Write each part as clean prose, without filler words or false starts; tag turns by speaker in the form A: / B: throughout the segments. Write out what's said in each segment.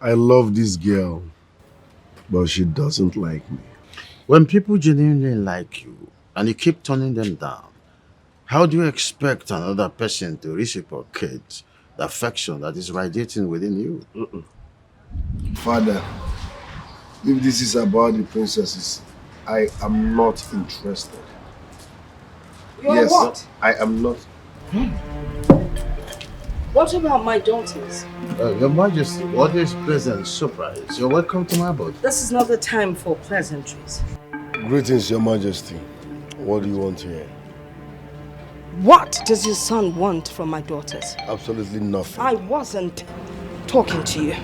A: I love this girl, but she doesn't like me.
B: When people genuinely like you and you keep turning them down, how do you expect another person to reciprocate the affection that is radiating within you?
A: Father, if this is about the princesses, I am not interested.
C: You are
A: Yes,
C: what?
A: I am not.
C: What about my daughters?
B: Your Majesty, what is pleasant surprise? You're welcome to my abode.
C: This is not the time for pleasantries.
A: Greetings, Your Majesty. What do you want here?
C: What does your son want from my daughters?
A: Absolutely nothing.
C: I wasn't talking to you.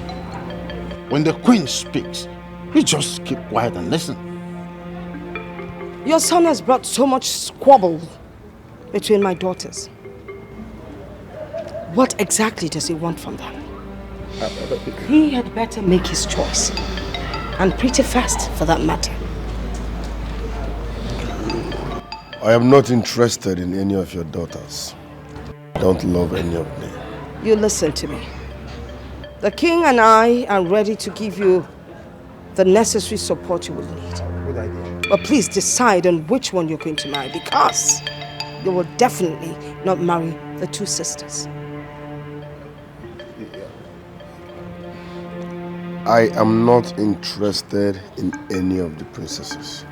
B: When the queen speaks, you just keep quiet and listen.
C: Your son has brought so much squabble between my daughters. What exactly does he want from them? He had better make his choice. And pretty fast, for that matter.
A: I am not interested in any of your daughters. Don't love any of them.
C: You listen to me. The king and I are ready to give you the necessary support you will need.
B: Good idea.
C: But please decide on which one you're going to marry, because you will definitely not marry the two sisters.
A: I am not interested in any of the princesses.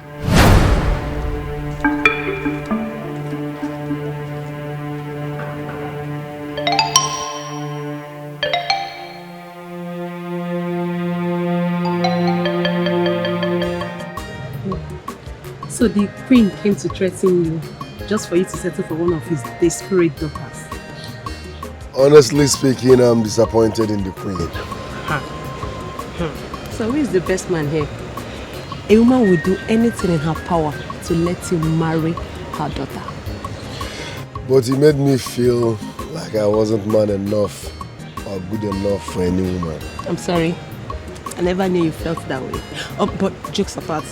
D: So the queen came to threaten you just for you to settle for one of his desperate daughters.
A: Honestly speaking, I'm disappointed in the queen.
D: So who is the best man here? A woman will do anything in her power to let you marry her daughter.
A: But he made me feel like I wasn't man enough or good enough for any woman.
D: I'm sorry. I never knew you felt that way. Oh, but jokes apart,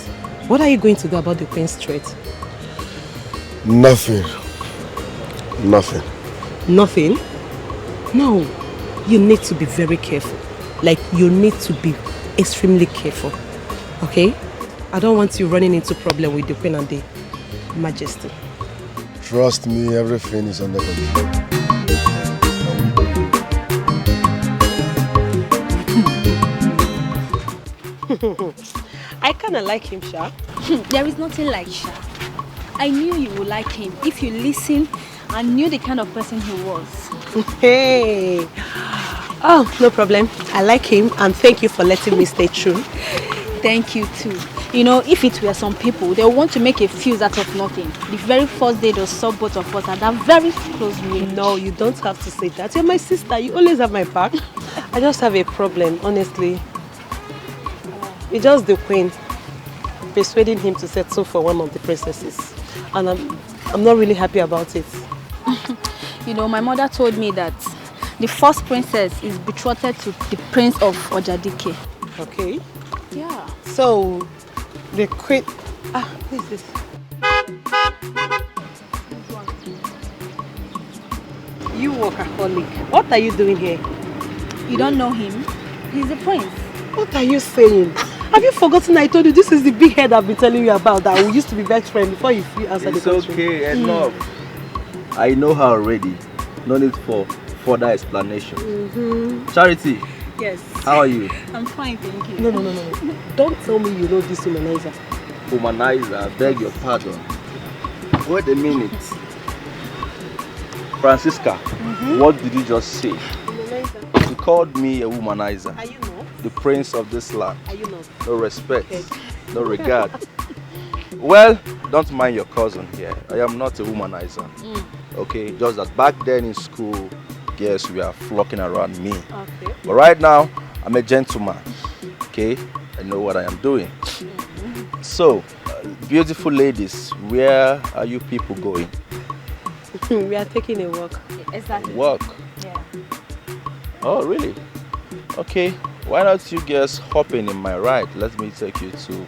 D: what are you going to do about the queen's threat?
A: Nothing. Nothing.
D: Nothing? No. You need to be very careful. Like, you need to be extremely careful. Okay? I don't want you running into problem with the queen and the majesty.
A: Trust me, everything is under control.
D: I kind of like him, Sha.
E: There is nothing like Sha. I knew you would like him if you listened and knew the kind of person he was.
D: Hey! Oh, no problem. I like him and thank you for letting me stay true.
E: Thank you too. You know, if it were some people, they want to make a fuse out of nothing. The very first day they saw both of us at that very close meeting.
D: No, you don't have to say that. You're my sister. You always have my back. I just have a problem, honestly. It's just the queen persuading him to settle for one of the princesses. And I'm not really happy about it.
E: You know, my mother told me that the first princess is betrothed to the prince of Ojadike.
D: Okay.
E: Yeah.
D: So, the queen... Ah, who is this? You workaholic. What are you doing here?
E: You don't know him? He's the prince.
D: What are you saying? Have you forgotten I told you this is the big head I've been telling you about that we used to be best friends before you answered the question?
F: It's okay, enough. I know her already. No need for further explanation. Charity.
E: Yes.
F: How are you?
E: I'm fine, thank you.
D: No. Don't tell me you know this humanizer.
F: Womanizer, I beg your pardon. Wait a minute. Francisca, what did you just say?
D: Humanizer.
F: You called me a womanizer.
D: Are you not?
F: The prince of this land.
D: Are you not?
F: No respect,
D: Okay.
F: no regard. Well, don't mind your cousin here. I am not a womanizer. Okay, just that back then in school, girls were flocking around me.
D: Okay.
F: But right now, I'm a gentleman. Okay, I know what I am doing. So, beautiful ladies, where are you people going?
D: We are taking a walk.
E: Exactly.
F: Walk.
E: Yeah.
F: Oh, really? Okay, why not you guys hop in my ride? Let me take you to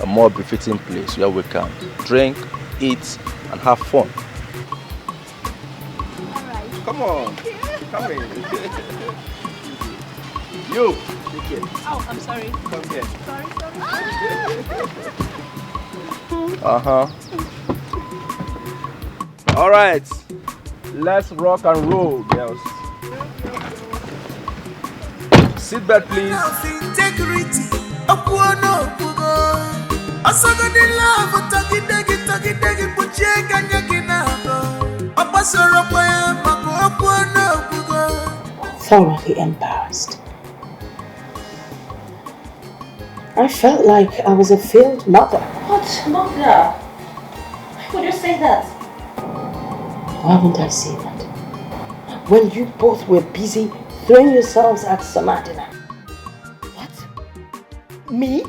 F: a more befitting place where we can drink, eat, and have fun.
E: All right.
F: Come on, come in. You, take care.
E: Oh, I'm sorry.
F: Come here.
E: Sorry.
F: All right. Let's rock and roll, girls. Sit back, please.
G: Integrity.
C: Thoroughly embarrassed. I felt like I was a failed mother.
H: What mother? Why would you say that?
C: Why wouldn't I say that? When you both were busy throwing yourselves at Samadina.
H: What? Me?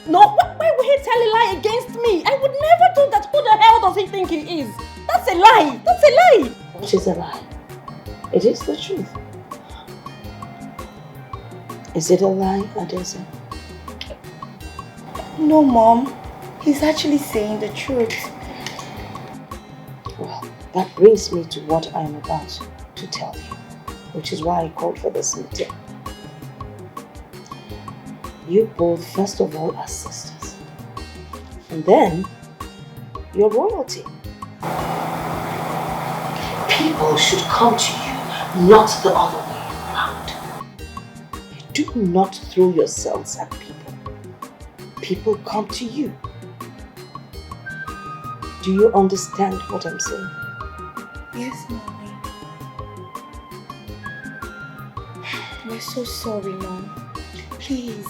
H: No, why would he tell a lie against me? I would never do that. Who the hell does he think he is? That's a lie. That's a lie.
C: What is a lie? It is the truth. Is it a lie, Adesa?
I: No, Mom. He's actually saying the truth.
C: Well, that brings me to what I am about to tell you, which is why I called for this meeting. You both, first of all, are sisters. And then, you're royalty. People should come to you, not the other way around. Do not throw yourselves at people. People come to you. Do you understand what I'm saying?
I: Yes, Mommy. We're so sorry, Mom. Please,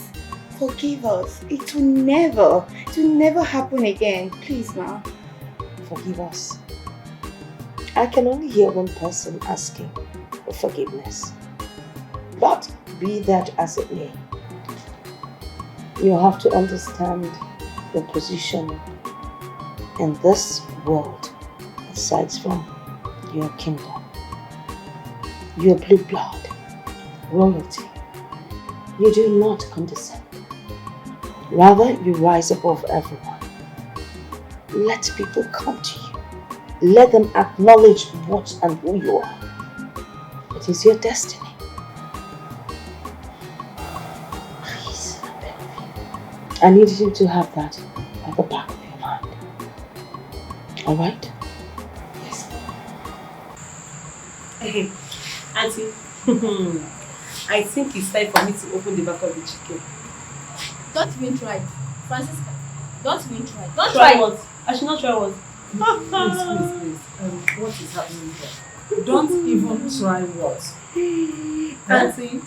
I: forgive us. It will never happen again. Please, Mom.
C: Forgive us. I can only hear one person asking for forgiveness. But be that as it may, you have to understand your position in this world aside from your kingdom. Your blue blood, royalty. You do not condescend. Rather, you rise above everyone. Let people come to you. Let them acknowledge what and who you are. It is your destiny. Please, I beg of you. I need you to have that at the back of your mind. Alright? Yes.
D: Hey, Auntie, I think it's time for me to open the back of the chicken.
E: Don't even try. Francisca, don't even try. Don't
D: Try
E: try.
D: what? I should not try what?
J: Please. What is happening here? Don't even try what?
D: Auntie.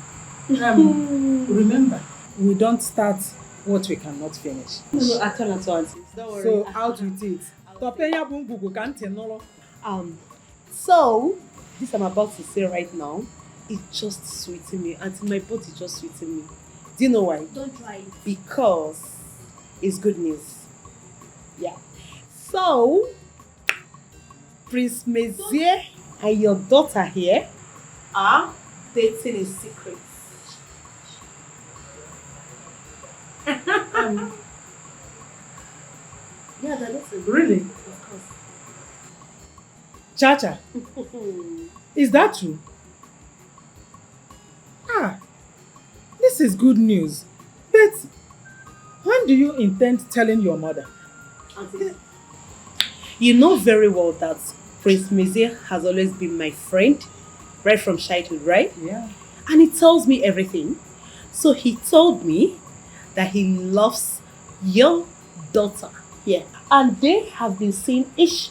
J: Remember, we don't start what we cannot finish.
D: No, I turn to Auntie. Don't worry.
J: So out with it.
D: So, this I'm about to say right now, it's just sweeting me. Auntie, my body is just sweeting me. Do you know why?
E: Don't try it.
D: Because it's good news. Yeah. So, Prince Mezier and your daughter here are dating in secret. Yeah, they're dating.
J: Really?
D: Of course.
J: Chacha, is that true? This is good news. But when do you intend telling your mother?
D: Auntie, you know very well that Prince Mezier has always been my friend, right from childhood, right?
J: Yeah.
D: And he tells me everything. So he told me that he loves your daughter. Yeah. And they have been seeing each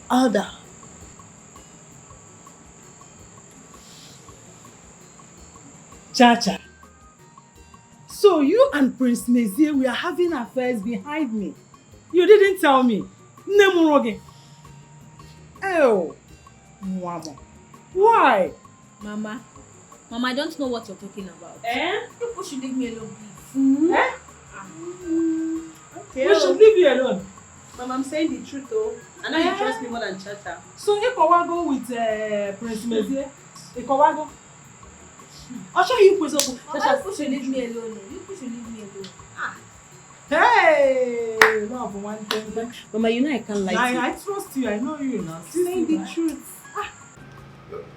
D: other.
J: Chacha. So you and Prince Mezier were having affairs behind me. You didn't tell me. Nemuroge. Oh, Mama. Why?
E: Mama, I don't know what you're talking about. People should leave me alone, please.
D: Okay.
J: We should leave you alone.
D: Mama, I'm saying the truth though. I know you trust me more than Chacha.
J: So Ikowago with Prince Mezier. Ikowago. I'll show you Prince.
E: Mama, people should leave me alone. People should leave me alone.
J: Hey! No, for one thing.
D: Mama, you know I can't lie to you.
J: I trust you. I know you now.
D: Saying the truth.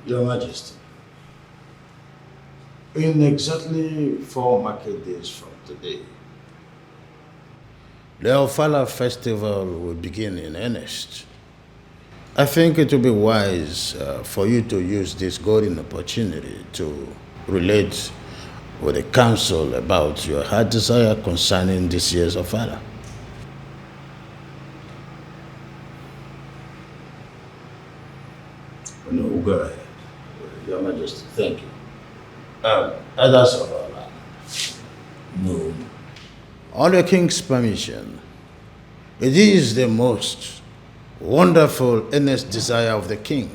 B: Your Majesty, In exactly 4 market days from today, the Ofala festival will begin in earnest. I think it will be wise for you to use this golden opportunity to relate with the council about your heart desire concerning this year's Ofala. No, go ahead. Your Majesty, thank you. Others of our land. No. On the king's permission, it is the most wonderful, earnest desire of the king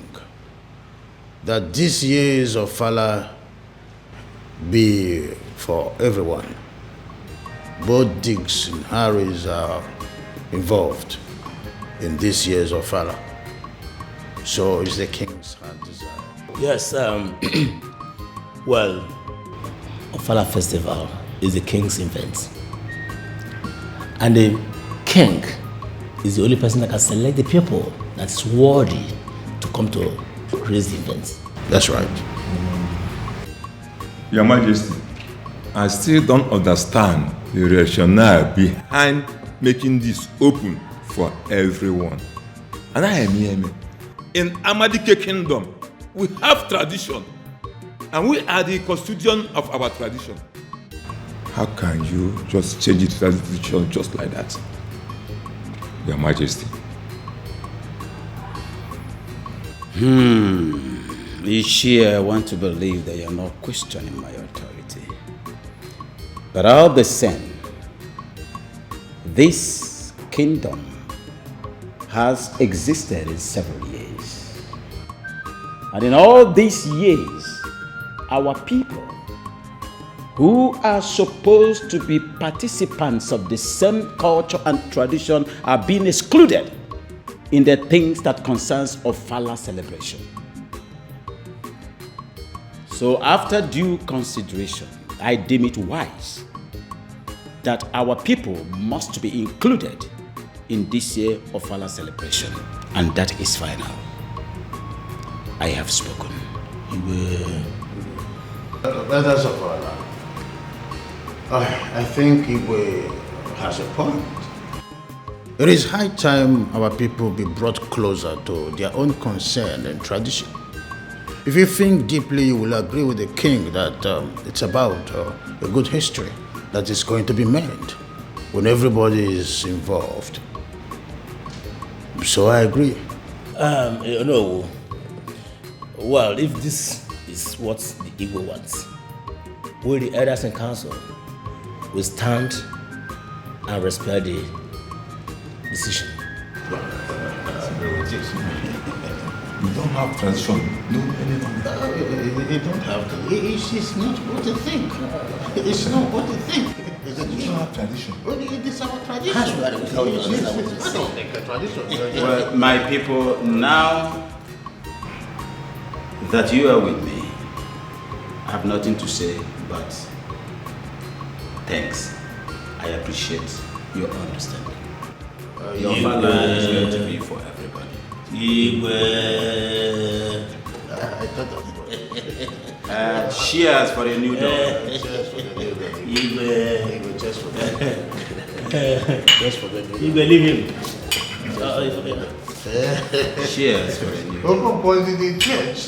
B: that this year's Ofala be for everyone. Both Diggs and Harris are involved in this year's Ofala. So is the king's heart desire.
G: Yes, well, Ofala Festival is the king's event. And the king is the only person that can select the people that's worthy to come to raise the event.
B: That's right.
K: Your Majesty, I still don't understand the rationale behind making this open for everyone. And I am here. In Amadike Kingdom, we have tradition, and we are the custodian of our tradition. How can you just change it to tradition just like that? Your Majesty.
L: I want to believe that you're not questioning my authority. But all the same, this kingdom has existed in several years. And in all these years, our people who are supposed to be participants of the same culture and tradition are being excluded in the things that concerns Ofala celebration. So after due consideration, I deem it wise that our people must be included in this year Ofala celebration, and that is final. I have spoken.
B: Brothers of our land, I think Igwe has a point. It is high time our people be brought closer to their own concern and tradition. If you think deeply, you will agree with the king that it's about a good history that is going to be made when everybody is involved. So I agree.
G: Well, if this is what the Igbo wants, we the elders and council will stand and respect the decision.
K: We don't have tradition. No,
B: You don't have to. It's not what you think. It's not what you think.
K: we don't have tradition.
B: It is our tradition.
L: Well, my people, now that you are with me, I have nothing to say but thanks. I appreciate your understanding. Your father is going to be for everybody.
B: I thought of it.
L: Cheers for the new dog.
B: Cheers for the new baby. Cheers for the Cheers for the new
G: You believe him?
L: Cheers for the new dog.
B: Oh, boy, cheers.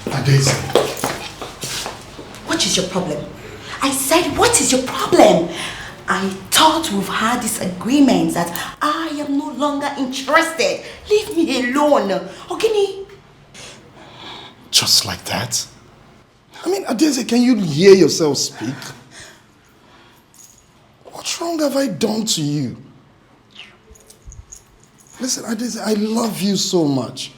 M: Adesi.
H: What is your problem? I said, what is your problem? I thought we've had this agreement that I am no longer interested. Leave me alone. Ogini.
M: Just like that? I mean, Adesi, can you hear yourself speak? What wrong have I done to you? Listen, Adesi, I love you so much.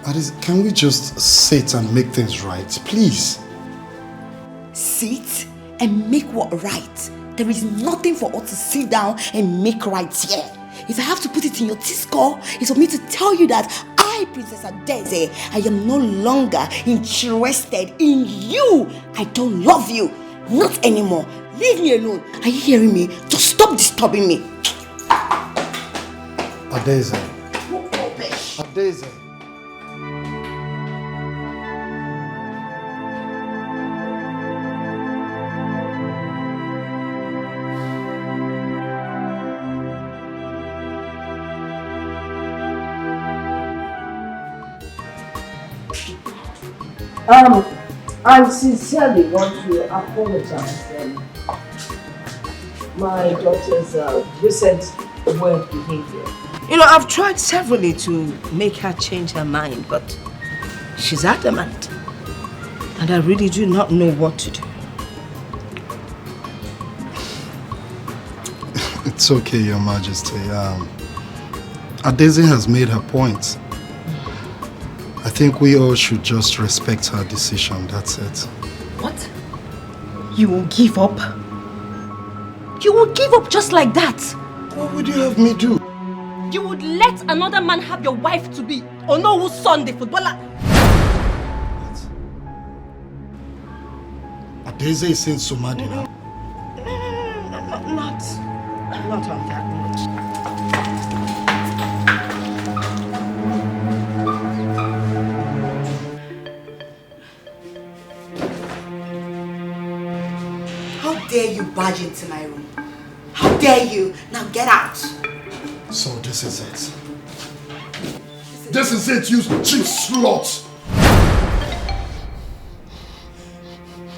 M: Adesi, can we just sit and make things right, please?
H: Sit and make what right? There is nothing for us to sit down and make right here. If I have to put it in your T-score, it's for me to tell you that I, Princess Adeze, I am no longer interested in you. I don't love you. Not anymore. Leave me alone. Are you hearing me? Just stop disturbing me.
M: Adeze.
H: Oh, bitch.
M: Adeze.
C: I sincerely want to apologize my daughter's recent word behavior. You know, I've tried severally to make her change her mind, but she's adamant. And I really do not know what to do.
M: It's okay, Your Majesty. Adaeze has made her point. I think we all should just respect her decision, that's it.
H: What? You will give up? You will give up just like that?
M: What would you have me do?
H: You would let another man have your wife to be Onowo's son, the footballer?
M: Adaeze is saying Somadi now.
C: Not on that note.
H: How dare you barge into my room? How dare you? Now get out.
M: So this is it. This is it, you cheap slut!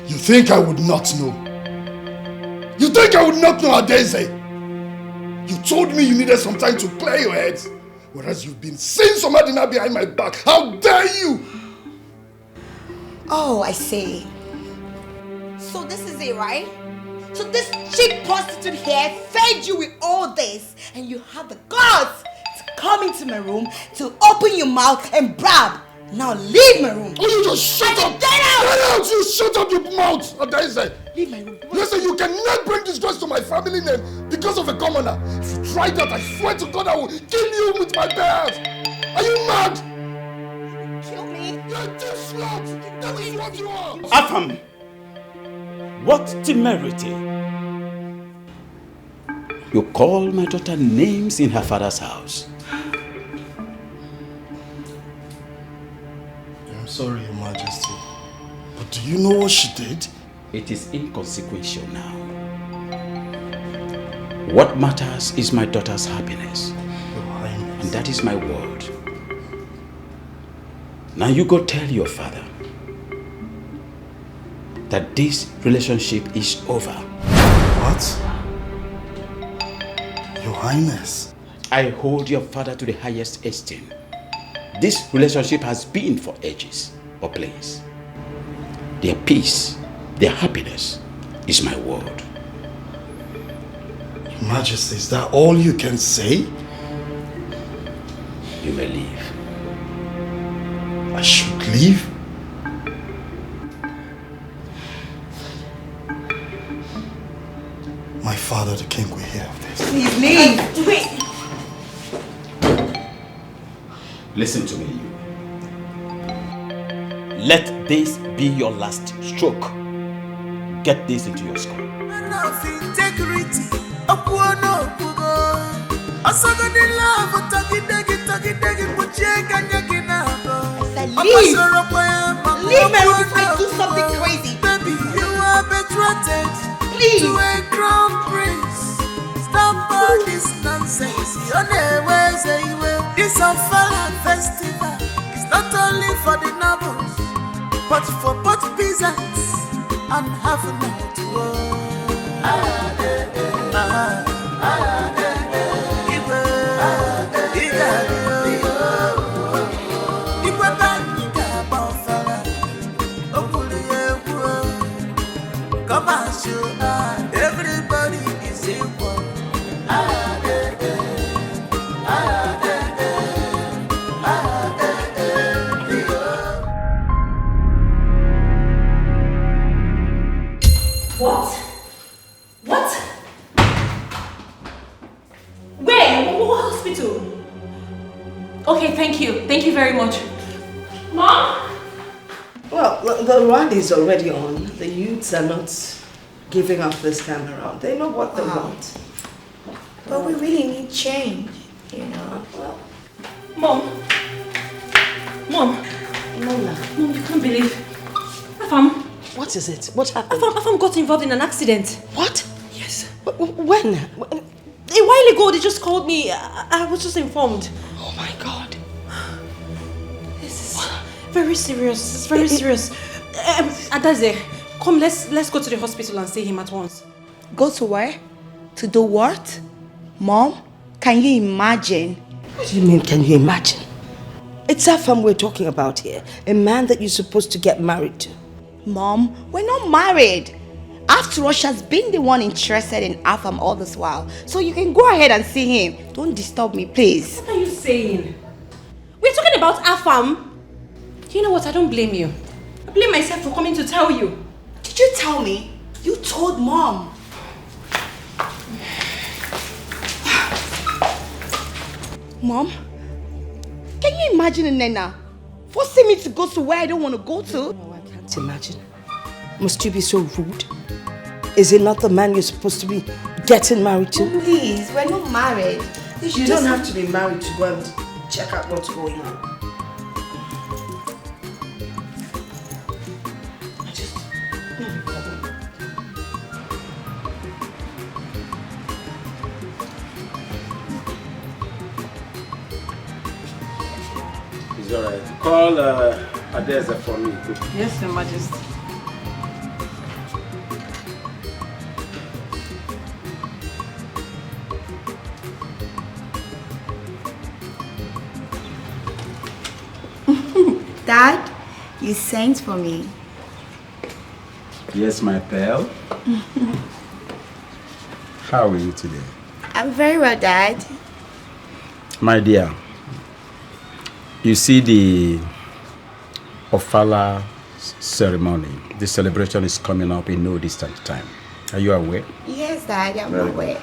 M: You think I would not know? You think I would not know, Adaeze? You told me you needed some time to clear your head, whereas you've been saying somebody now behind my back. How dare you?
H: Oh, I see. So this is it, right? So this cheap prostitute here fed you with all this, and you have the guts to come into my room, to open your mouth and brab. Now leave my room.
M: Oh, you just shut up!
H: Get out!
M: Get out! You shut up your mouth, Adaeze!
H: Leave my room.
M: Listen, you cannot bring disgrace to my family name because of a commoner. If you try that, I swear to God I will kill you with my bare hands. Are you mad?
H: Kill me.
M: You're a deep slut! That is what you are!
L: Afam! What temerity! You call my daughter names in her father's house.
M: I'm sorry, Your Majesty. But do you know what she did?
L: It is inconsequential now. What matters is my daughter's happiness. And that is my word. Now you go tell your father that this relationship is over.
M: What? Your Highness.
L: I hold your father to the highest esteem. This relationship has been for ages or place. Their peace, their happiness is my word.
M: Your Majesty, is that all you can say?
L: You may leave.
M: I should leave? My father, the king, will hear of this.
H: Please leave. Wait.
L: Listen to me. Let this be your last stroke. Get this into your skull.
H: Leave! Leave me if I do something crazy!
N: Baby, you are betrothed
H: Please!
N: to a crown prince. Stop all this nonsense. Your name is this Ofala festival. It's not only for the nobles, but for both peasants and having to everybody is equal.
H: What? What? Where? What hospital? Okay, thank you. Thank you very much. Mom?
C: Well, the run is already on. The youths are not giving up this time around. They know what they want.
I: But we really need change, you know.
H: Mom. Mom, you can't believe. Afam.
C: What is it? What happened?
H: Afam got involved in an accident.
C: What?
H: Yes.
C: When?
H: A while ago, they just called me. I was just informed.
C: Oh my God.
H: This is very serious. It's very serious.
O: Adaze, come, let's go to the hospital and see him at once.
H: Go to where? To do what? Mom, can you imagine?
C: What do you mean, can you imagine? It's Afam we're talking about here. A man that you're supposed to get married to.
H: Mom, we're not married. After all, she's been the one interested in Afam all this while. So you can go ahead and see him. Don't disturb me, please.
O: What are you saying? We're talking about Afam. You know what? I don't blame you. I blame myself for coming to tell you.
H: Did you tell me? You told Mom. Mom, can you imagine Nena forcing me to go to where I don't want to go to?
C: No, I can't imagine. Must you be so rude? Is it not the man you're supposed to be getting married to?
H: Please, we're not married.
C: You don't have to be married to go and check out what's going on.
L: It's alright. Call Adeza for me.
O: Yes, Your Majesty.
H: Dad, you sent for me.
L: Yes, my pal. How are you today?
H: I'm very well, Dad.
L: My dear, you see the Ofala ceremony. The celebration is coming up in no distant time. Are you aware?
H: Yes, Dad, I'm aware.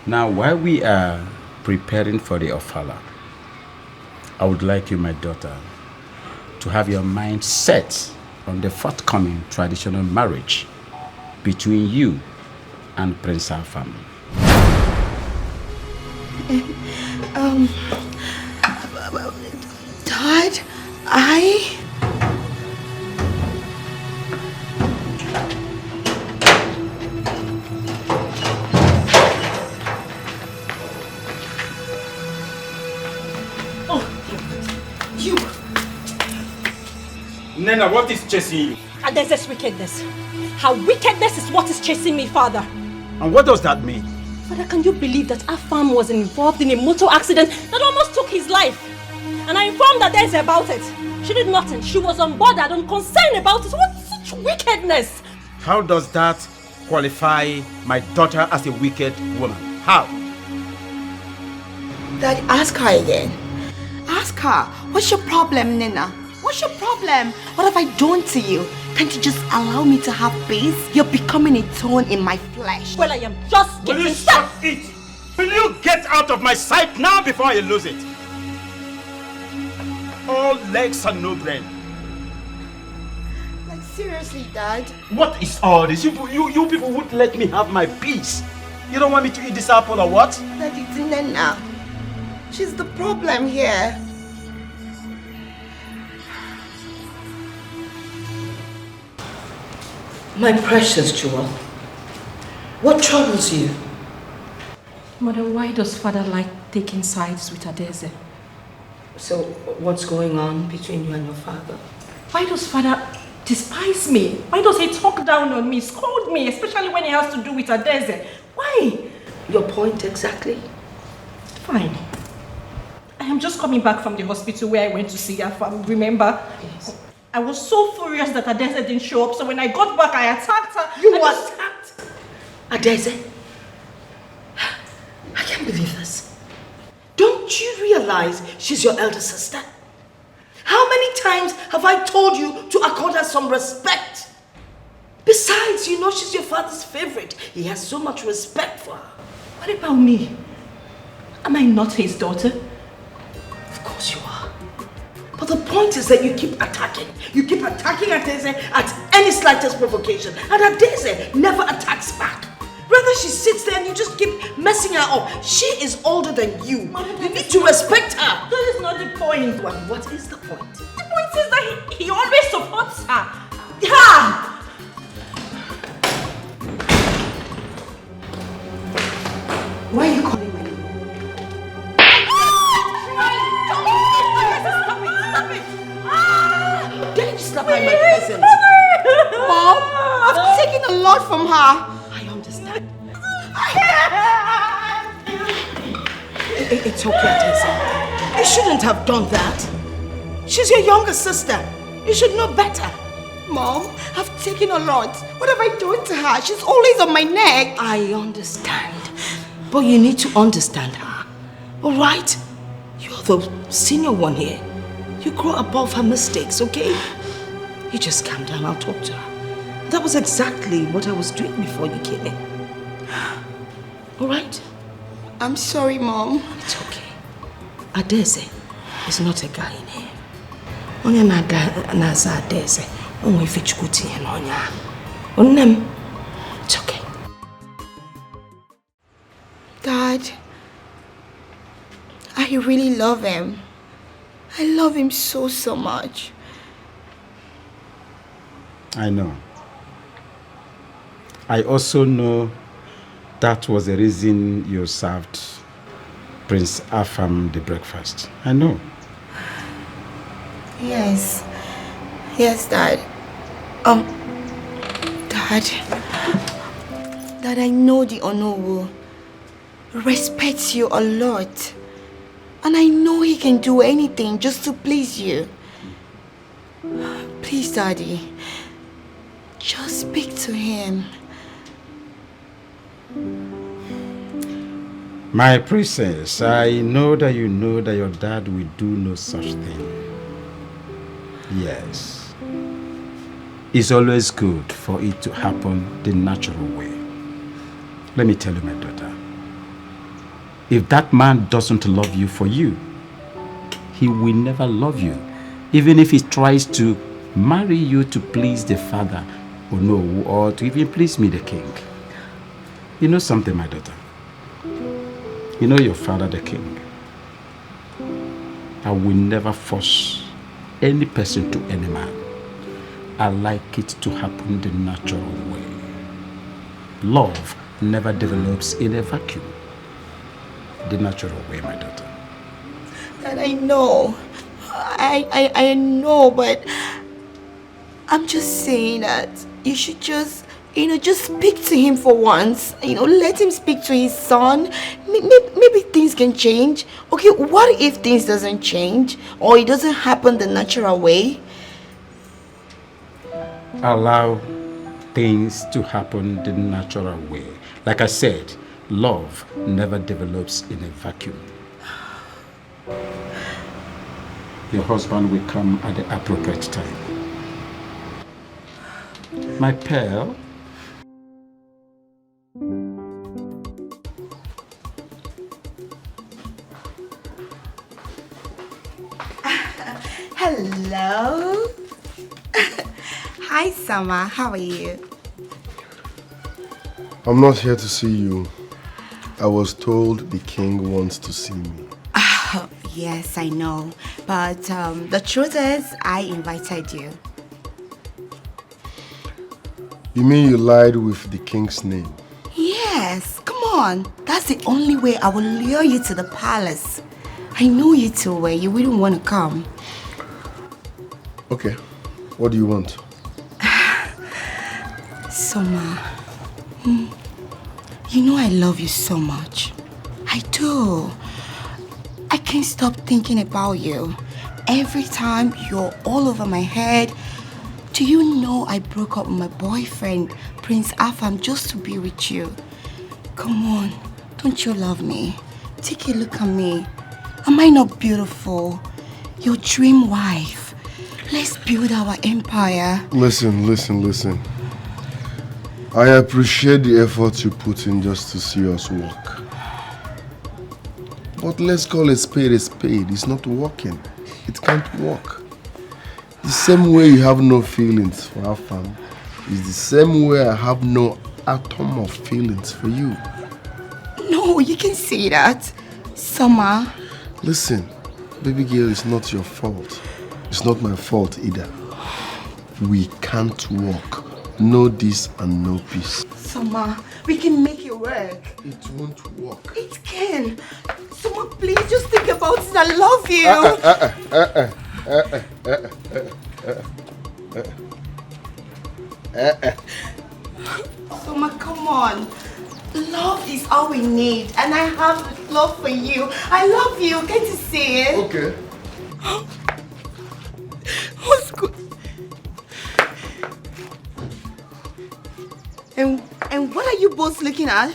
L: Now, while we are preparing for the Ofala, I would like you, my daughter, to have your mind set on the forthcoming traditional marriage between you and Prince Afam.
H: Dad, I...
L: Nena, what is chasing you?
O: And there's this wickedness. Her wickedness is what is chasing me, Father.
L: And what does that mean?
O: Father, can you believe that Afam was involved in a motor accident that almost took his life? And I informed Adeze about it. She did nothing. She was unbothered, unconcerned about it. What such wickedness?
L: How does that qualify my daughter as a wicked woman? How?
H: Dad, ask her again. Ask her. What's your problem, Nena? What's your problem? What have I done to you? Can't you just allow me to have peace? You're becoming a thorn in my flesh.
O: Well, I am just
L: getting... Will you stop it? Will you get out of my sight now before I lose it? All legs and no brain.
H: Like, seriously, Dad?
L: What is all this? You people wouldn't let me have my peace. You don't want me to eat this apple or what?
H: Dad, it's Nena. She's the problem here.
C: My precious Jewel, what troubles you?
O: Mother, why does Father like taking sides with Adeze?
C: So, what's going on between you and your father?
O: Why does Father despise me? Why does he talk down on me, scold me, especially when it has to do with Adeze? Why?
C: Your point exactly?
O: Fine. I am just coming back from the hospital where I went to see her, remember?
C: Yes.
O: I was so furious that Adeze didn't show up, so when I got back, I attacked her.
C: You attacked Adeze? I can't believe this. Don't you realize she's your elder sister? How many times have I told you to accord her some respect? Besides, you know she's your father's favorite. He has so much respect for her.
O: What about me? Am I not his daughter?
C: Of course you are. But the point is that you keep attacking. You keep attacking Adeze at any slightest provocation. And Adeze never attacks back. Rather, she sits there and you just keep messing her up. She is older than you. You need to respect her.
O: That is not the point.
C: Well, what is the point?
O: The point is that he always supports her. Yeah!
C: Why are you calling my name? Stop it! Stop it! Dare you slap my present?
H: Mom, I've taken a lot from her.
C: I understand. It's okay, Adesa. You shouldn't have done that. She's your younger sister. You should know better.
H: Mom, I've taken a lot. What have I done to her? She's always on my neck.
C: I understand. But you need to understand her. Alright? You're the senior one here. You grow above her mistakes, okay? You just calm down, I'll talk to her. That was exactly what I was doing before you came in. Alright?
H: I'm sorry, Mom.
C: It's okay. Adese is not a guy in here. Onye na-aza Adese, onwe ife Chukwu tinye n'onye ahụ. Onnem, it's okay.
H: Dad, I really love him. I love him so much.
L: I know. I also know that was the reason you served Prince Afam the breakfast. I know.
H: Yes. Yes, Dad. Dad, I know the Onowu respects you a lot. And I know he can do anything just to please you. Please, Daddy, just speak to him.
L: My princess, I know that you know that your dad will do no such thing. Yes. It's always good for it to happen the natural way. Let me tell you, my daughter. If that man doesn't love you for you, he will never love you. Even if he tries to marry you to please the father, or no, or to even please me, the king. You know something, my daughter? You know your father, the king. I will never force any person to any man. I like it to happen the natural way. Love never develops in a vacuum. The natural way, my daughter.
H: And I know. I know, but I'm just saying that you should just speak to him for once. Let him speak to his son. Maybe things can change. Okay, what if things doesn't change? Or it doesn't happen the natural way?
L: Allow things to happen the natural way. Like I said, love never develops in a vacuum. Your husband will come at the appropriate time. My pearl.
H: Hello. Hi, Summer. How are you?
A: I'm not here to see you. I was told the king wants to see me.
H: Yes, I know. But the truth is, I invited you.
A: You mean you lied with the king's name?
H: Yes, come on. That's the only way I will lure you to the palace. I know you too well. You wouldn't want to come.
A: Okay. What do you want?
H: Summer, you know I love you so much. I do. I can't stop thinking about you. Every time you're all over my head. Do you know I broke up with my boyfriend, Prince Afam, just to be with you? Come on, don't you love me? Take a look at me. Am I not beautiful? Your dream wife. Let's build our empire.
A: Listen. I appreciate the effort you put in just to see us work. But let's call a spade a spade. It's not working. It can't work. The same way you have no feelings for Afam is the same way I have no atom of feelings for you.
H: No, you can say that. Summer.
A: Listen, baby girl, it's not your fault. It's not my fault either. We can't work. No this and no peace.
H: Summer, we can make it work.
A: It won't work.
H: It can. Summer, please just think about it. I love you.
I: Soma, come on. Love is all we need, and I have love for you. I love you. Can't you see it?
A: Okay.
I: What's good? And what are you both looking at?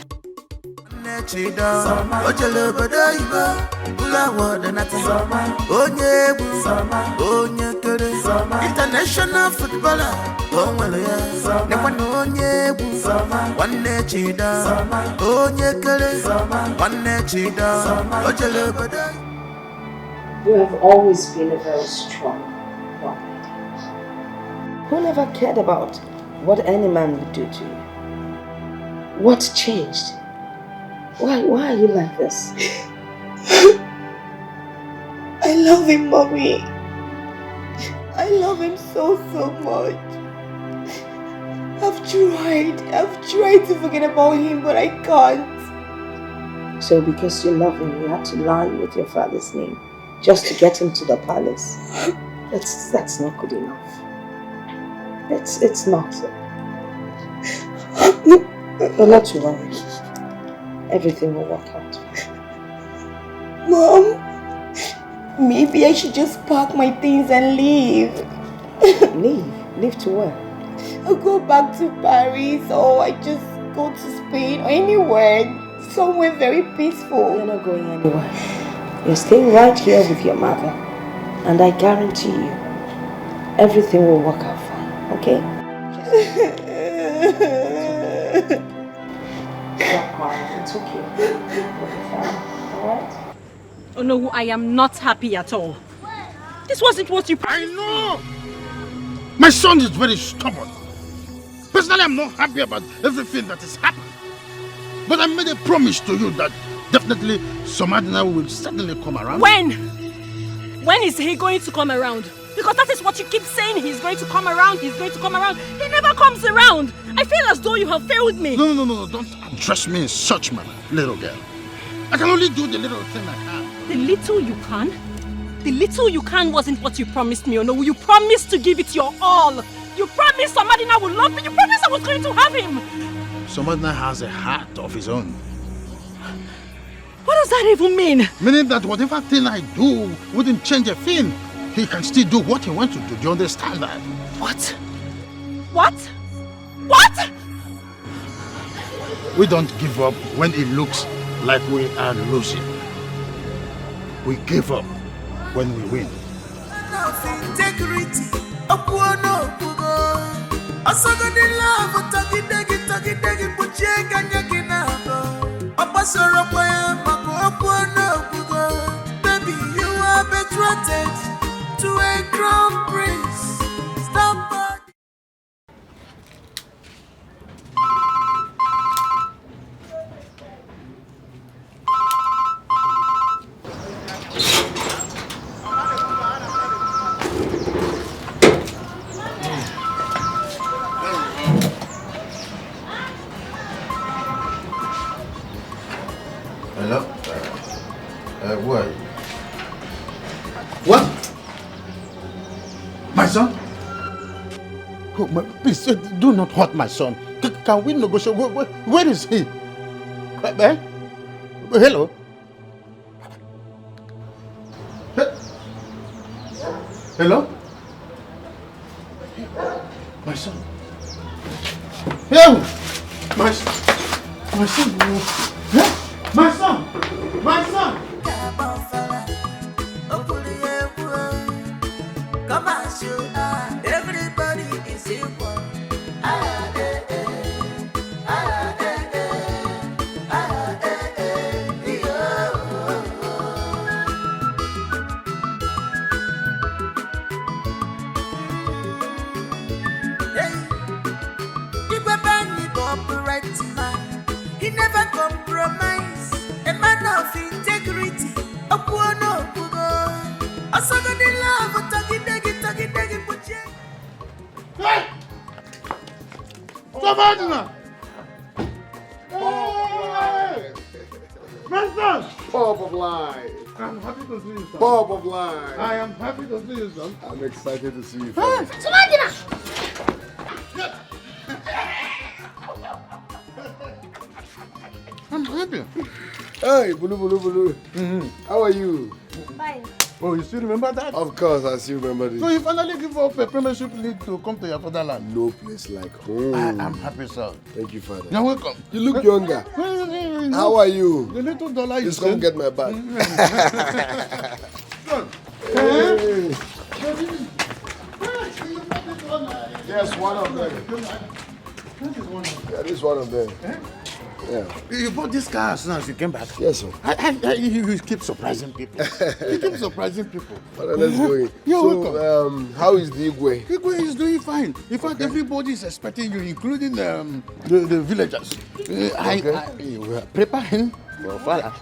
N: International footballer,
C: You have always been a very strong young lady who never cared about what any man would do to you. What changed? Why are you like this?
I: I love him, Mommy. I love him so much. I've tried to forget about him, but I can't.
C: So because you love him, you had to lie with your father's name just to get him to the palace. That's not good enough. It's not. Not to worry. Everything will work out.
I: Mom, maybe I should just pack my things and leave.
C: Leave to where?
I: I'll go back to Paris, or I just go to Spain, or anywhere. Somewhere very peaceful.
C: You're not going anywhere. You're staying right here with your mother. And I guarantee you, everything will work out fine, okay? Stop crying, it's okay. Alright?
O: Oh no, I am not happy at all. This wasn't what you...
B: I know! My son is very stubborn. Personally, I'm not happy about everything that is happening. But I made a promise to you that definitely Somadina will certainly come around.
O: When? When is he going to come around? Because that is what you keep saying. He's going to come around, he's going to come around. He never comes around. I feel as though you have failed me.
B: No. Don't address me in such manner, little girl. I can only do the little thing I can.
O: The little you can? The little you can wasn't what you promised me, or no? You promised to give it your all. You promised Somadina would love me. You promised I was going to have him.
B: Somadina has a heart of his own.
O: What does that even mean?
B: Meaning that whatever thing I do wouldn't change a thing. He can still do what he wants to do. Do you understand that?
O: What? What? What?
B: We don't give up when it looks like we are losing. We give up when we win.
N: Integrity, baby, you are betrothed to a crown prince. Stop.
B: Hello? Who are you? What? My son? Oh, please, do not hurt my son. Can we negotiate? Where is he? Hello? Hello? My son? Hello? My son? My son! My son!
N: Come as you are, everybody is equal. He never compromise. A man of integrity.
B: Hey! Somadina! Hey! My son!
A: Bob of life.
B: I'm happy to see you, son.
A: Bob of life.
B: I am happy to see you, son.
A: I'm excited to see you.
B: Hey!
O: Somadina!
B: I'm happy.
A: Hey, Bulu Bulu Bulu. How are you?
E: Fine.
B: Oh, you still remember that?
A: Of course, I still remember this.
B: So you finally give up a premiership league to come to your fatherland?
A: No place like home.
B: I'm happy, son.
A: Thank you, Father.
B: You're welcome.
A: You look younger. How are you?
B: The little dollar you
A: Just come get my bag. Hey. Yes, one of them. Yeah, this is one of them. Yeah.
B: You bought this car as soon as you came back?
A: Yes, sir.
B: You keep surprising people. You keep surprising people.
A: Well, let's go in.
B: You're welcome.
A: How is the Igwe?
B: Igwe is doing fine. In fact, everybody is expecting you, including the villagers. We are preparing for Fala.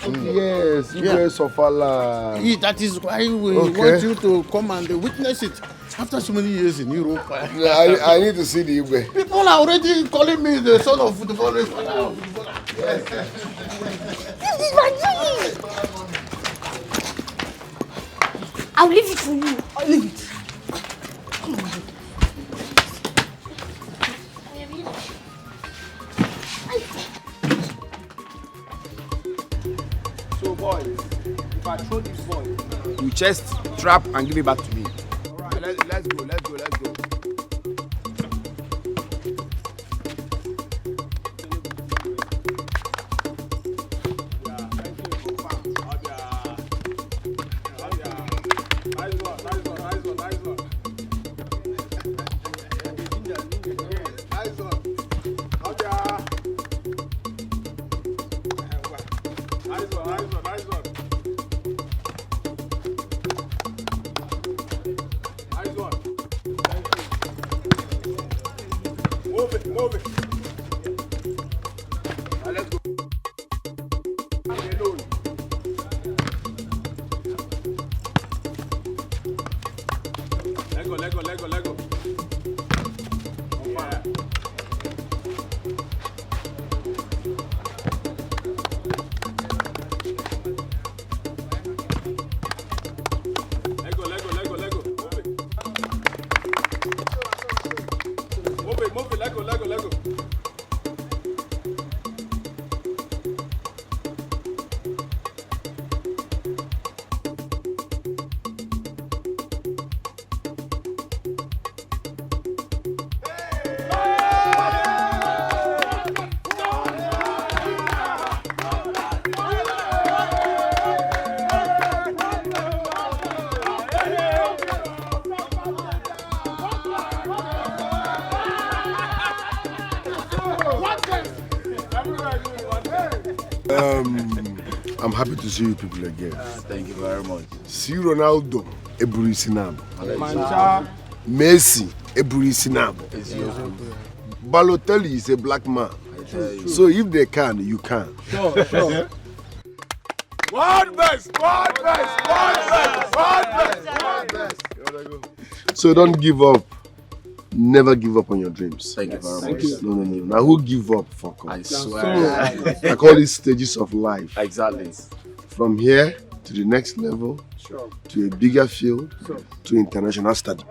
A: Yes, Igwe Sofala.
B: That is why we want you to come and witness it. After so many years in Europe.
A: I need to see the Igwe.
B: People are already calling me the son of footballer.
E: This is my dream. I'll leave it for you. I'll leave it. Come on.
P: So boys, if I throw this ball, you chest, trap and give it back to me. Alright, let's go. Move it. Let's go. Alone. Let go. Yeah. Let go. Move it. Let go.
A: I'm happy to see you people again.
P: Thank you very much.
A: See Ronaldo, Eburisinabo.
P: Mancha.
A: Messi, Eburisinabo. Balotelli is a black man. So if they can, you can.
P: Sure. One best.
A: So don't give up. Never give up on your dreams.
P: Thank you very much.
A: No. Now who give up? Fuck off.
P: I swear.
A: I call it stages of life.
P: Exactly.
A: From here to the next level, to a bigger field, to international study.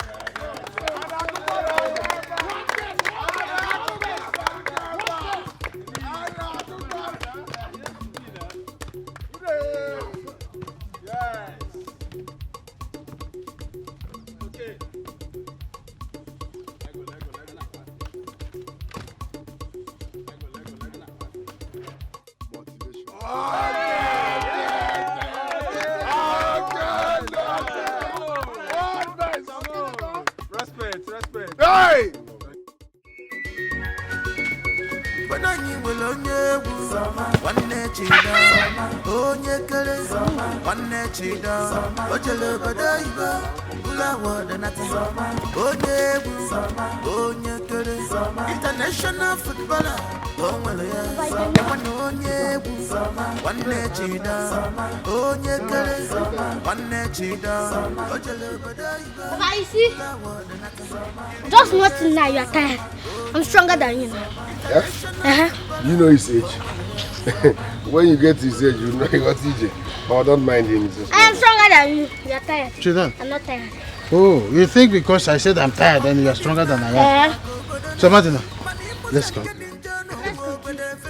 P: Respect. Hey!
N: International footballer.
E: Papa, you see? Just nothing now, you are tired. I'm stronger than you now.
A: Yeah? You know his age. When you get to his age, you know what age. But don't mind him.
E: I am stronger than you. You are tired.
B: Chidan.
E: I'm not tired.
B: Oh, you think because I said I'm tired and you are stronger than I am? So Martina, let's go.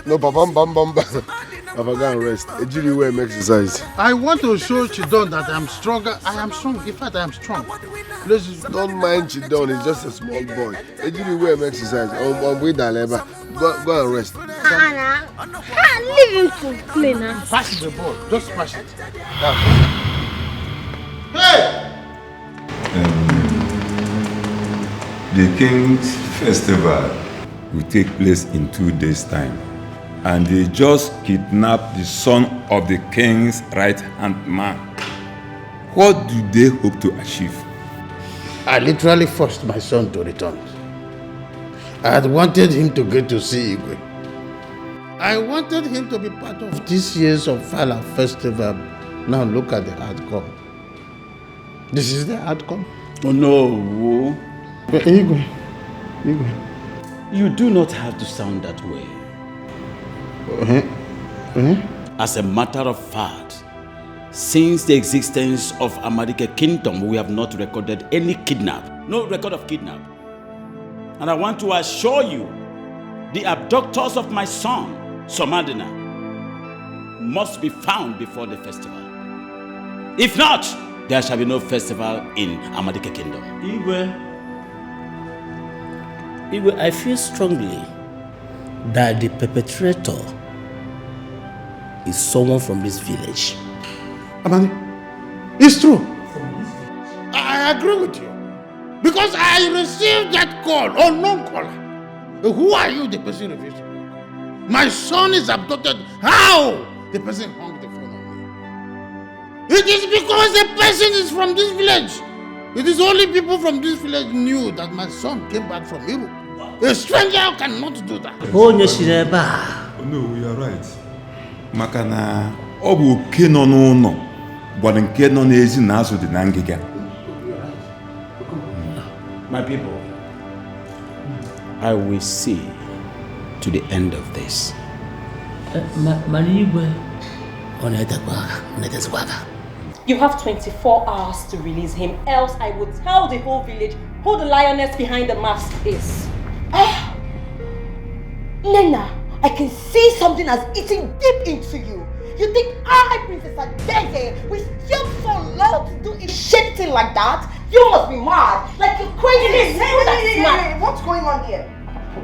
A: No, Papa, Papa, go and rest. Ejiri will exercise.
Q: I want to show Chidon that I'm stronger. I am strong. In fact, I am strong.
A: Don't mind Chidon, he's just a small boy. Ejiri will exercise. Go and rest.
R: Anna, leave him to play now.
Q: Pass the ball. Just pass it.
K: Hey! The King's Festival will take place in 2 days' time. And they just kidnapped the son of the king's right-hand man. What do they hope to achieve?
Q: I literally forced my son to return. I had wanted him to get to see Igwe. I wanted him to be part of this year's Ofala festival. Now look at the outcome. This is the outcome.
L: Oh no.
Q: Igwe.
L: You do not have to sound that way. As a matter of fact, since the existence of Amadike Kingdom, we have not recorded any kidnap. No record of kidnap. And I want to assure you, the abductors of my son, Somadina, must be found before the festival. If not, there shall be no festival in Amadike Kingdom.
G: Igwe, I feel strongly that the perpetrator is someone from this village.
Q: Amani, it's true. I agree with you. Because I received that call, unknown caller. Who are you? The person refused. My son is abducted. How? The person hung the phone on me. It is because the person is from this village. It is only people from this village knew that my son came back from Europe. A stranger cannot do that.
K: Oh no, you are right. Makana obu oke no n'ụlọ gbara nke nọ n'ezi na azụ dị na ngịga.
L: My people, I will see to the end of this.
O: You have 24 hours to release him, else I will tell the whole village who the lioness behind the mask is.
H: Nena, I can see something has eaten deep into you. You think I, Princess Adeze, will still so low to do a shit thing like that? You must be mad. Like you're crazy.
C: Hey, what's going on here?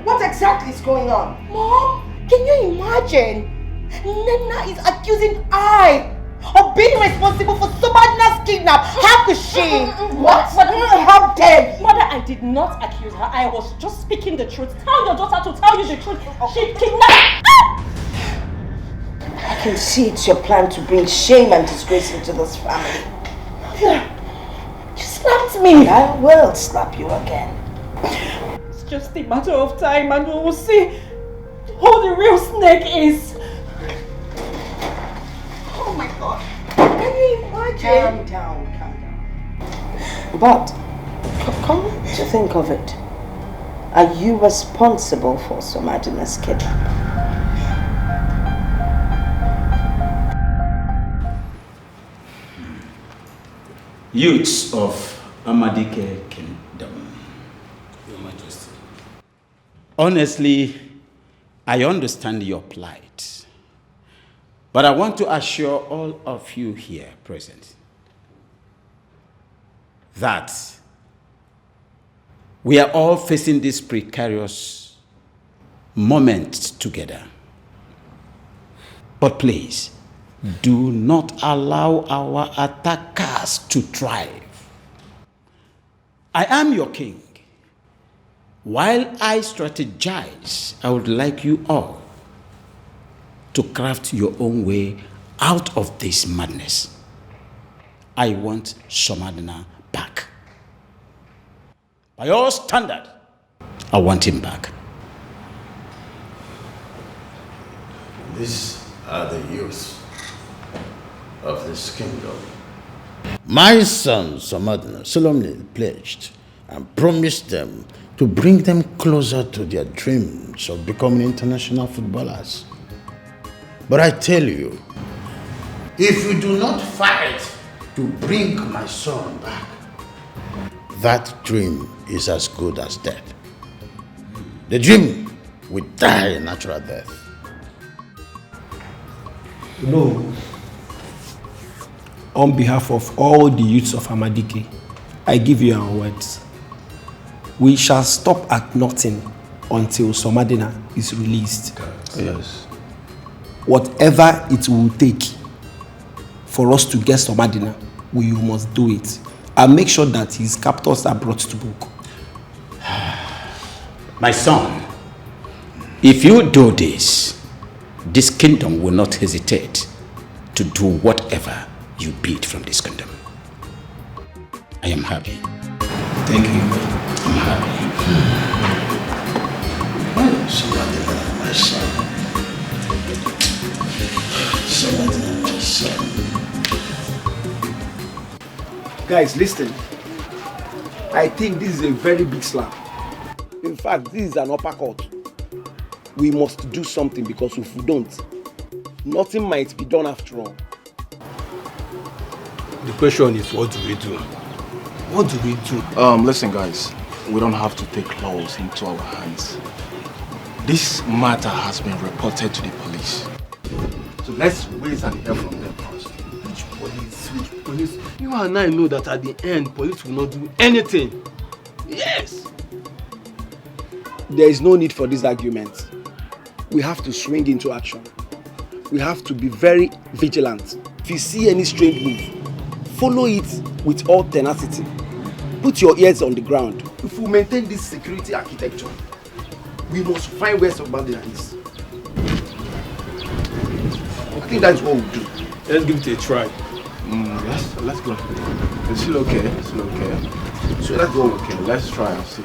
C: What exactly is going on?
H: Mom, can you imagine? Nena is accusing I of being responsible for Sobadna's kidnap. How could she?
O: What? How dare you? Mother, I did not accuse her. I was just speaking the truth. Tell your daughter to tell you the truth. She kidnapped.
C: I can see it's your plan to bring shame and disgrace into this family. You slapped me. I will slap you again.
O: It's just a matter of time and we will see who the real snake is.
C: Oh my God. Can you imagine? Calm down. But, come to think of it, are you responsible for Somadina's kidnap?
L: Youths of Amadike Kingdom.
G: Your Majesty.
L: Honestly, I understand your plight. But I want to assure all of you here present that we are all facing this precarious moment together. But please, do not allow our attackers to thrive. I am your king. While I strategize, I would like you all to craft your own way out of this madness. I want Somadina back. By your standard, I want him back.
Q: These are the youth of this kingdom. My son Somadina solemnly pledged and promised them to bring them closer to their dreams of becoming international footballers. But I tell you, if we do not fight to bring my son back, that dream is as good as dead. The dream will die a natural death.
S: No. On behalf of all the youths of Amadike, I give you our words. We shall stop at nothing until Somadina is released.
F: Yes.
S: Whatever it will take for us to get Somadina, we must do it. And make sure that his captors are brought to book.
L: My son, if you do this, this kingdom will not hesitate to do whatever you bid from this kingdom. I am happy.
S: Thank you.
L: I'm happy. Somadina, my son. Somadina, my son.
S: Guys, listen. I think this is a very big slap. In fact, this is an uppercut. We must do something because if we don't, nothing might be done after all. The question is, what do we do? What do we do?
P: Listen guys, we don't have to take laws into our hands. This matter has been reported to the police. So let's wait and hear from them first.
S: Which police? Which police? You and I know that at the end, police will not do anything. Yes! There is no need for this argument. We have to swing into action. We have to be very vigilant. If you see any strange move, follow it with all tenacity. Put your ears on the ground. If we maintain this security architecture, we must find where Somadina is. I think that's what we'll do. Let's give it a try.
P: Let's go. It's still okay. It's still okay. So let's go. Okay, let's try and see.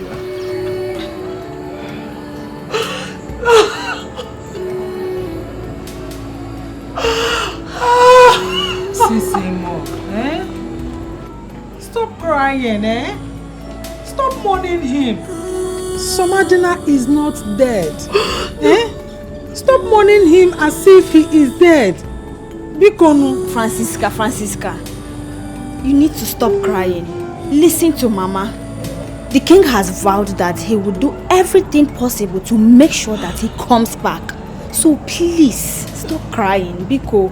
J: Sisimo, Stop crying, Stop mourning him. Somadina is not dead. Stop mourning him as if he is dead. Bikono.
H: Francisca, you need to stop crying. Listen to Mama. The king has vowed that he will do everything possible to make sure that he comes back. So please, stop crying, Biko.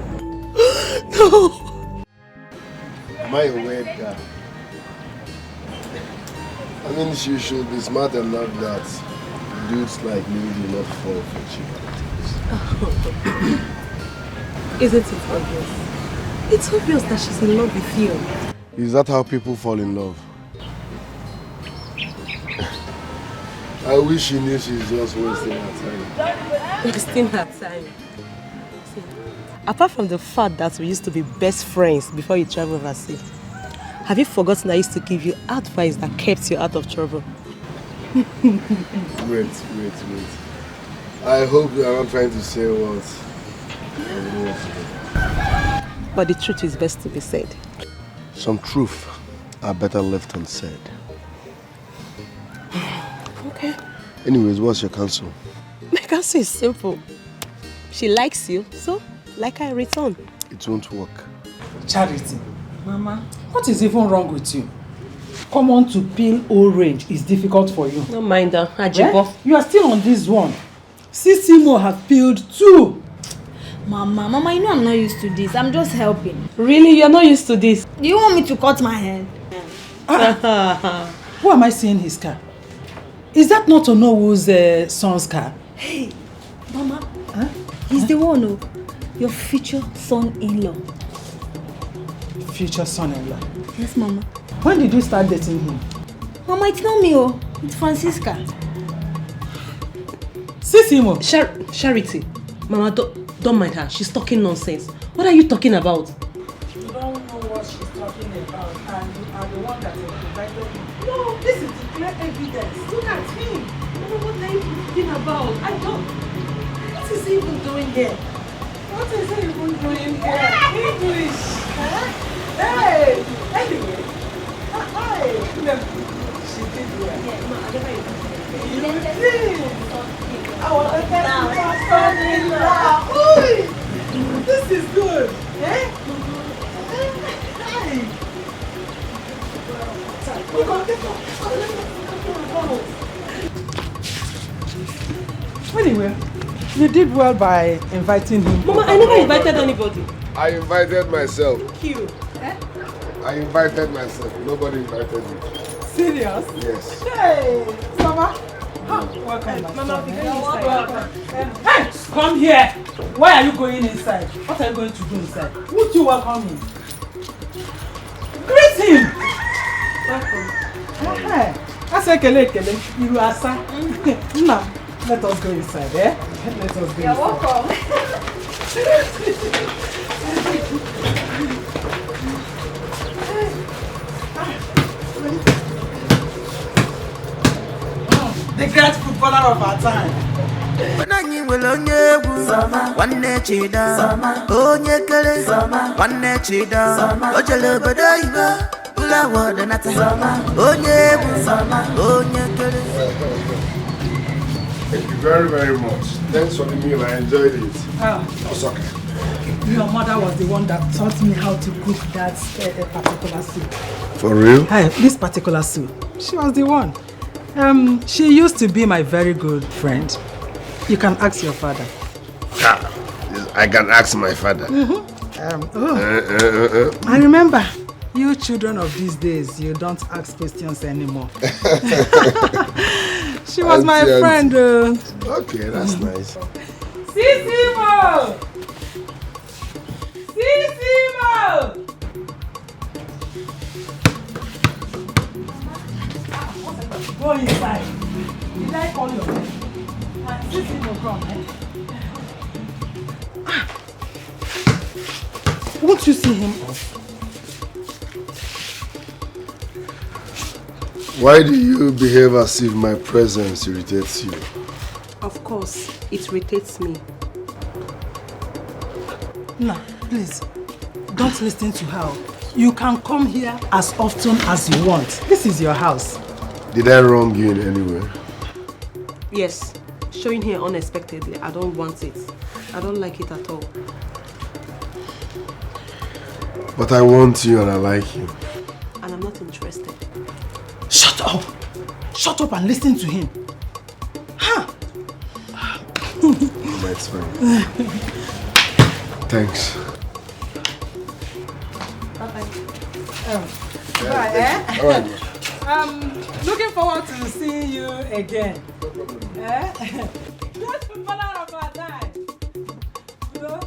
A: No! Am I aware that? I mean, she should be smart enough that dudes like me do not fall for cheap.
D: Isn't it obvious? It's obvious that she's in love with you.
A: Is that how people fall in love? I wish she knew she's just wasting her time.
D: Wasting her time. See, apart from the fact that we used to be best friends before you traveled overseas, have you forgotten I used to give you advice that kept you out of trouble?
A: Wait. I hope you are not trying to say what.
D: But the truth is best to be said.
A: Some truth are better left unsaid.
D: Okay.
A: Anyways, what's your counsel?
D: My counsel is simple. She likes you, so like I return.
A: It won't work.
J: Charity, Mama, what is even wrong with you? Come on to peel orange is difficult for you.
D: No mind her, Ajibo.
J: You are still on this one. Sisimo have peeled 2.
H: Mama, you know I'm not used to this. I'm just helping.
D: Really? You're not used to this?
H: Do you want me to cut my hair?
J: Who am I seeing his car? Is that not Onowo's son's car?
H: Hey, Mama. Huh? He's the one, your future son-in-law.
J: Future son-in-law?
H: Yes, Mama.
J: When did you start dating him?
H: Mama, it's not me, it's Francisca.
J: Sisimo.
D: Charity. Mama, don't mind her. She's talking nonsense. What are you talking about?
J: You don't know what she's talking about, and you are the one that is provided. No, this is the clear evidence. Look at him.
D: What are you talking about? I don't.
J: What is he even doing here? What is he even doing here? English. Huh? Hey. Anyway. Hi. She did well.
D: Yeah, no, I never even.
J: This is good. Eh? Anyway, You did well by inviting him.
D: Mama, I never invited anybody.
A: I invited myself.
D: Thank you.
A: I invited myself. Nobody invited me.
J: Serious?
A: Yes.
J: Hey, Mama. Welcome,
D: Mama,
J: welcome. Hey, come here. Why are you going inside? What are you going to do inside? Would you welcome him? Greet him. Welcome. Hey, I say kele. You are sir. Now, let us go inside, eh? Let us go inside.
E: You're welcome.
J: The great footballer of our time.
N: Onye nwere onye egwu nwanne chida onye kere nwanne chida o jere obodo oyibo ụlọ awọdụ nata onye egwu onye kere.
A: Thank you very, very much. Thanks for the meal. I enjoyed it.
J: It's okay. Your mother was the one that taught me how to cook that particular soup.
A: For real?
J: Hey, this particular soup. She was the one. She used to be my very good friend. You can ask your father.
A: I can ask my father.
J: I remember, you children of these days, you don't ask questions anymore. She was my friend.
A: Okay, that's nice.
J: Sisimo! Sisimo! Go inside. Did I call your name? Sisimo, come, eh? Won't you see him off?
A: Why do you behave as if my presence irritates you?
D: Of course, it irritates me.
J: No, please, don't listen to her. You can come here as often as you want. This is your house.
A: Did I wrong you in any way?
D: Yes, showing here unexpectedly, I don't want it. I don't like it at all.
A: But I want you and I like you.
D: And I'm not interested.
J: Shut up! Shut up and listen to him. Huh?
A: That's fine. Thanks.
J: Bye-bye. Bye, eh?
A: All right.
J: Looking forward to seeing you again. Eh? Just footballer of our time. You know?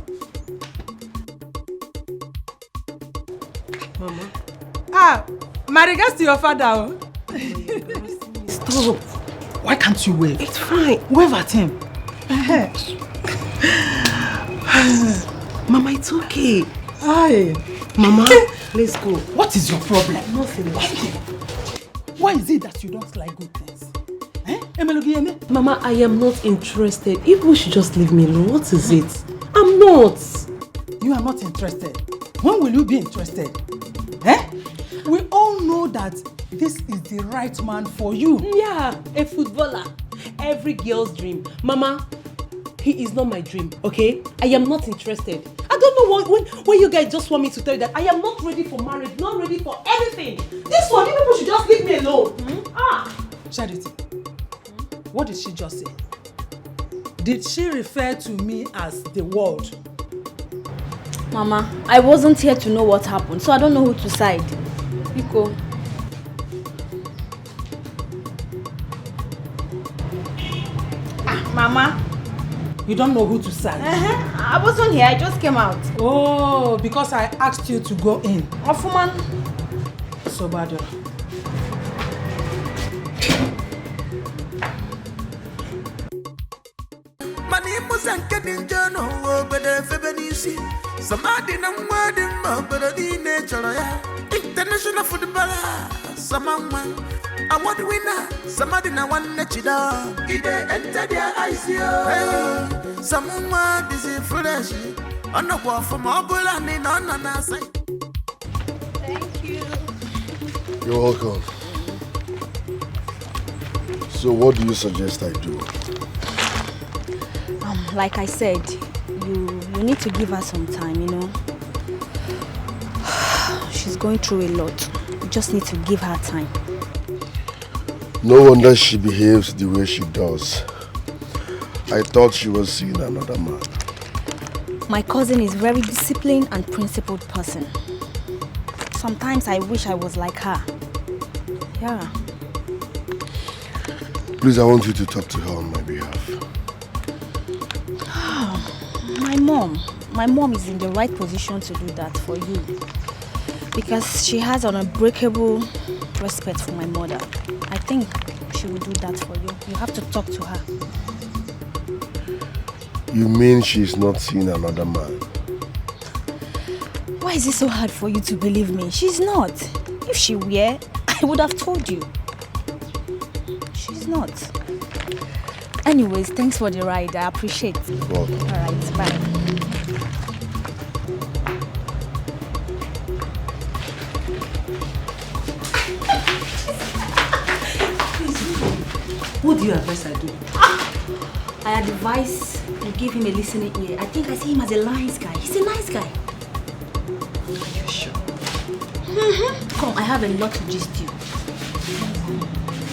D: Mama.
J: My regards to your father.
D: Stop.
J: Why can't you wave?
D: It's fine.
J: Wave at him.
D: Mama, it's okay.
J: Aye.
D: Mama, let's go.
J: What is your problem?
D: Nothing.
J: Why is it that you don't like good things?
D: Mama, I am not interested. If we should just leave me alone, what is it? I'm not.
J: You are not interested. When will you be interested? Eh? We all know that this is the right man for you.
D: Yeah, a footballer. Every girl's dream. Mama, he is not my dream, okay? I am not interested. I don't know when you guys just want me to tell you that I am not ready for marriage, not ready for anything. This one, you people should just leave me alone.
J: Charity, what did she just say? Did she refer to me as the world?
E: Mama, I wasn't here to know what happened, so I don't know who to side. Iko.
J: Mama, you don't know who to side?
E: I wasn't here, I just came out.
J: Oh, because I asked you to go in.
E: Ofuman.
J: So bad.
N: Mani musanke dinjono obede febenisi. Samadi na mwadi mbede di nature ya. International footballer, Samangwa. Award winner, somebody na one chida. Ide enter their eyes yo. Someone is fresh. On the wall from Obula ni nona na say.
E: Thank you.
A: You're welcome. So what do you suggest I do?
E: Like I said, you need to give her some time, you know. She's going through a lot. You just need to give her time.
A: No wonder she behaves the way she does. I thought she was seeing another man.
E: My cousin is a very disciplined and principled person. Sometimes I wish I was like her. Yeah.
A: Please, I want you to talk to her on my behalf.
E: My mom is in the right position to do that for you. Because she has an unbreakable respect for my mother. I think she will do that for you. You have to talk to her.
A: You mean she's not seeing another man?
E: Why is it so hard for you to believe me? She's not. If she were, I would have told you. She's not. Anyways, thanks for the ride. I appreciate it.
A: You're welcome.
E: Alright, bye.
T: What do you advise I do?
E: I advise you give him a listening ear. I think I see him as a nice guy. He's a nice guy.
T: Are you sure?
E: Come, I have a lot to gist you.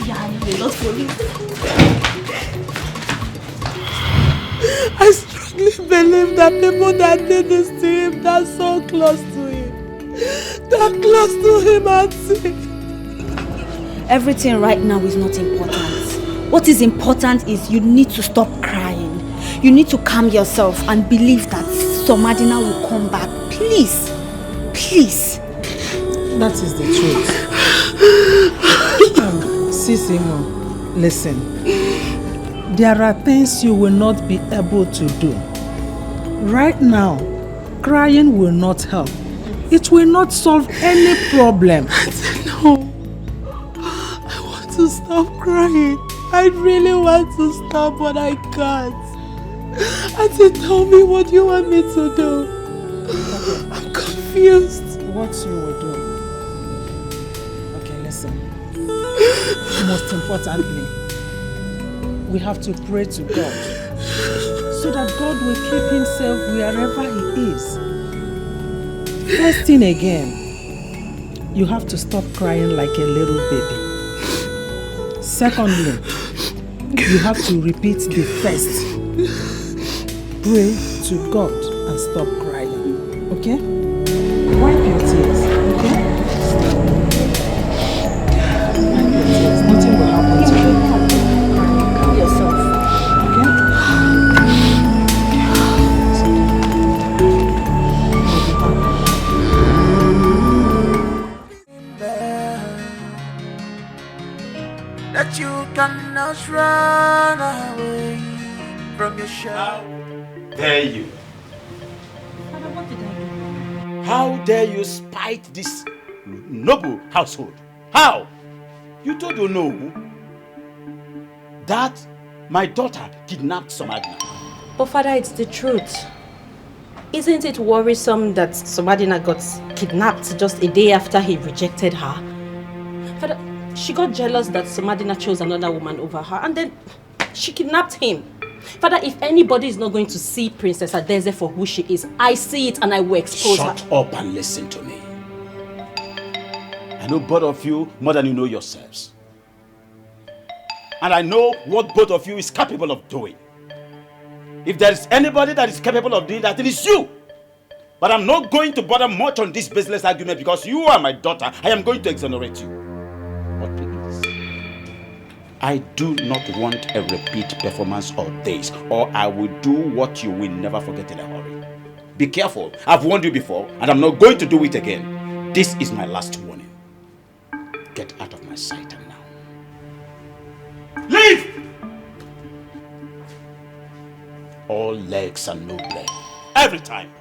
E: Yeah, I have a lot for you.
J: I strongly believe that people that did this to him, that so close to him, that close to him, Auntie.
E: Everything right now is not important. What is important is you need to stop crying. You need to calm yourself and believe that Somadina will come back. Please. Please.
J: That is the truth. Sisimo, listen. There are things you will not be able to do. Right now, crying will not help. It will not solve any problem. No. I want to stop crying. I really want to stop, but I can't. Auntie, tell me what you want me to do. Okay. I'm confused. What you will do? Okay, listen. Most importantly, we have to pray to God so that God will keep himself wherever he is. First thing again, you have to stop crying like a little baby. Secondly, you have to repeat the first. Pray to God and stop crying. Okay? Wipe your tears. Okay? Wipe your tears. Nothing will happen to you. Calm yourself.
N: That you cannot run away from your shadow.
L: How dare you?
E: Father, what did I do?
L: How dare you spite this noble household? How? You told you know that my daughter kidnapped Somadina.
O: But Father, it's the truth. Isn't it worrisome that Somadina got kidnapped just a day after he rejected her? Father, she got jealous that Somadina chose another woman over her, and then she kidnapped him. Father, if anybody is not going to see Princess Adeze for who she is, I see it and I will expose her.
L: Shut up and listen to me. I know both of you more than you know yourselves. And I know what both of you is capable of doing. If there is anybody that is capable of doing that, it is you. But I'm not going to bother much on this business argument because you are my daughter. I am going to exonerate you. But please, I do not want a repeat performance of this, or I will do what you will never forget in a hurry. Be careful. I've warned you before, and I'm not going to do it again. This is my last warning. Get out of my sight and now. Leave! All legs and no bread. Every time.